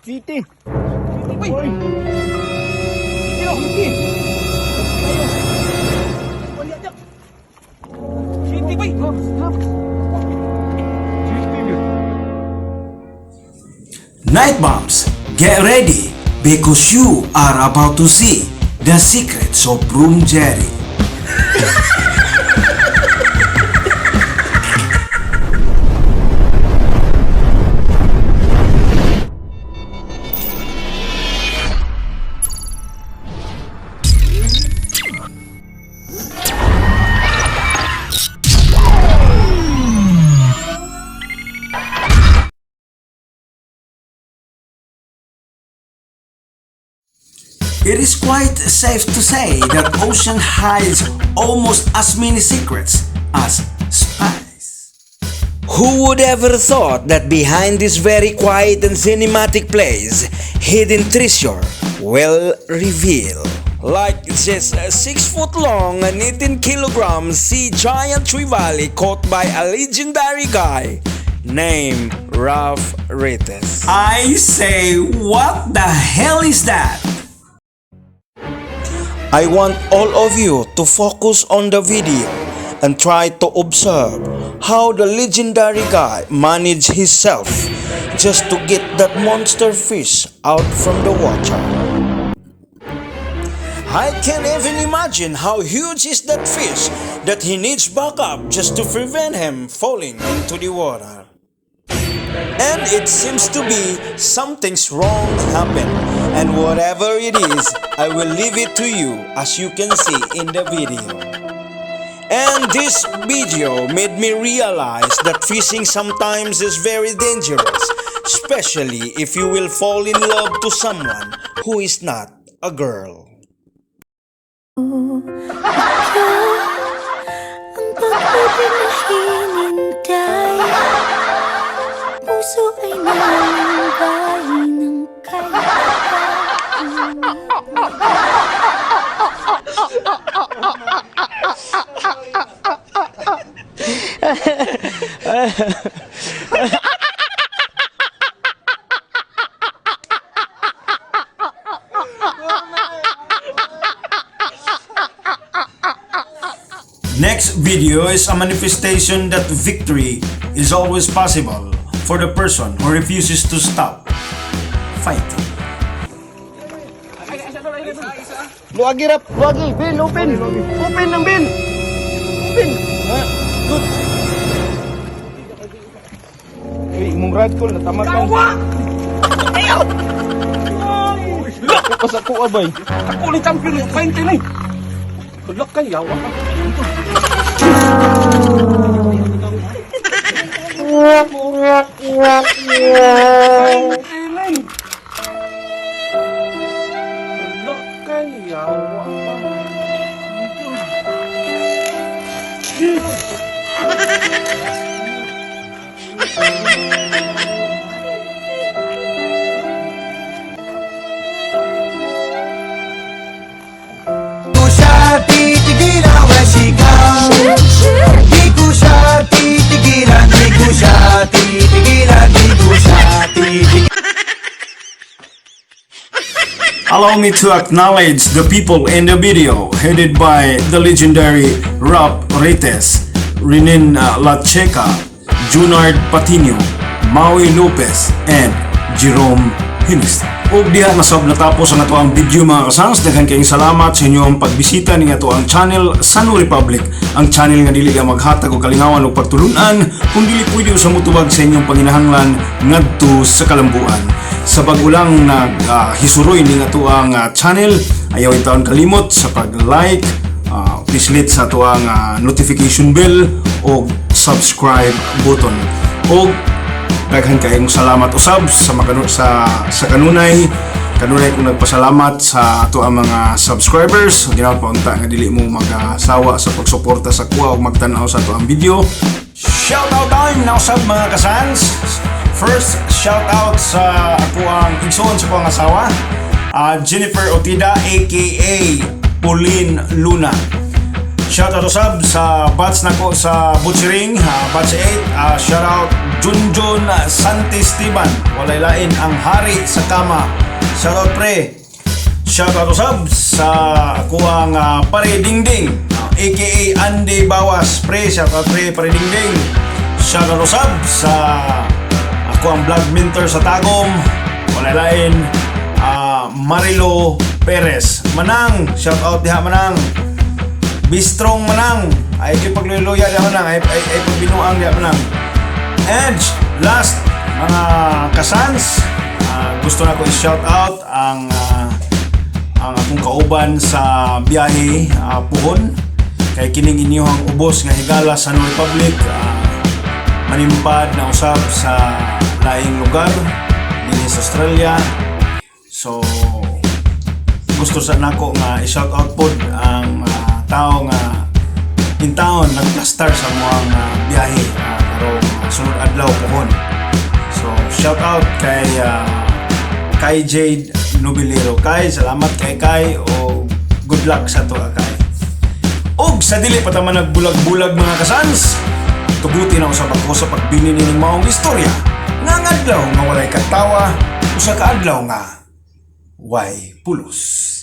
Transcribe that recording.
City. Uy! City! City, boy! Night Bombs, get ready because you are about to see the secrets of Broom Jerry. It is quite safe to say that ocean hides almost as many secrets as spies. Who would ever thought that behind this very quiet and cinematic place, hidden treasure will reveal? Like this 6-foot-long and 18-kilogram sea giant Trevally caught by a legendary guy named Retes. I say, what the hell is that? I want all of you to focus on the video and try to observe how the legendary guy managed himself just to get that monster fish out from the water. I can't even imagine how huge is that fish that he needs backup just to prevent him falling into the water. And it seems to be something's wrong happened, and whatever it is, I will leave it to you as you can see in the video. And this video made me realize that fishing sometimes is very dangerous, especially if you will fall in love to someone who is not a girl. Ang pag-ibig na hinintay, puso ay nalambay ng kailangan. Next video is a manifestation that victory is always possible for the person who refuses to stop fighting. Luagi, Rap! Luagi! Bin! Open! Open ng bin! Open! Good! Uy, imong rad ko, natamat ka. Kawa! Ayaw! Laki pa sa kuha, bay. Ako ulit ang pilit. Painte na eh. Tulak ka, yawa ka. Allow me to acknowledge the people in the video headed by the legendary Retes, Renin Lacheca, Junard Patino, Maui Lopez, and Jerome Hinst. O diha nasab natapos ang ato ang video mga kasangs. Daghan kayong salamat sa inyong pagbisita ning ato ang channel Sanu Republic, ang channel nga dili ka maghatag og kalingawan ug pagtulunan kung dili pwede sa mutubag sa inyong panginahanglan ngadto sa kalambuan. Sa bagulang hisuroy ning ato ang channel, ayaw itaon kalimot sa pag-like, please hit sa ato ang notification bell o subscribe button. O daghan kayong salamat usab sa kanunay kung nagpasalamat sa ato ang mga subscribers. Ginawa pa unta nga dili mo magasawa sa pagsuporta sa kuha o magtan-aw sa ato ang video. Shoutout time now sa mga kasans. First, shoutout sa ako ang igsoon sa kong asawa, Jennifer Otida aka Pauline Luna. Shout out to sub sa batch nako sa Butchering, batch 8. Shout out Junjun Santi Esteban, walay lain ang hari sa kama. Shout out pre. Shout out to sub sa kuang Pare Dingding, aka Andy Bawas pre. Shout out pre Pare Dingding. Shout out to sub sa kuang vlog mentor sa Tagum, walay lain Marilo Perez. Manang, shout out diha Manang. Be strong Manang. Ay pagluya diha Manang. Ay pagbinuang diha Manang. And last, mga kasans, gusto na ko i-shout out ang akong kauban sa biyahe puhon. Kay kining inyong ubos nga higala sa New Republic, manimpad na usab sa laing lugar dinhi sa Australia. So gusto sa nako nga i-shout out pod ang tao nga in town nagplastar sa mga biyahe karong sunod adlaw pohon. So shout out kay Jade Nobilero. Kay salamat kay o good luck sa to kay. Og sa dili pa ta man nagbulag-bulag mga kasans, tuguti na usab ako sa pagbini ning maong istorya nga adlaw nga walay katawa, usa ka adlaw nga way pulos.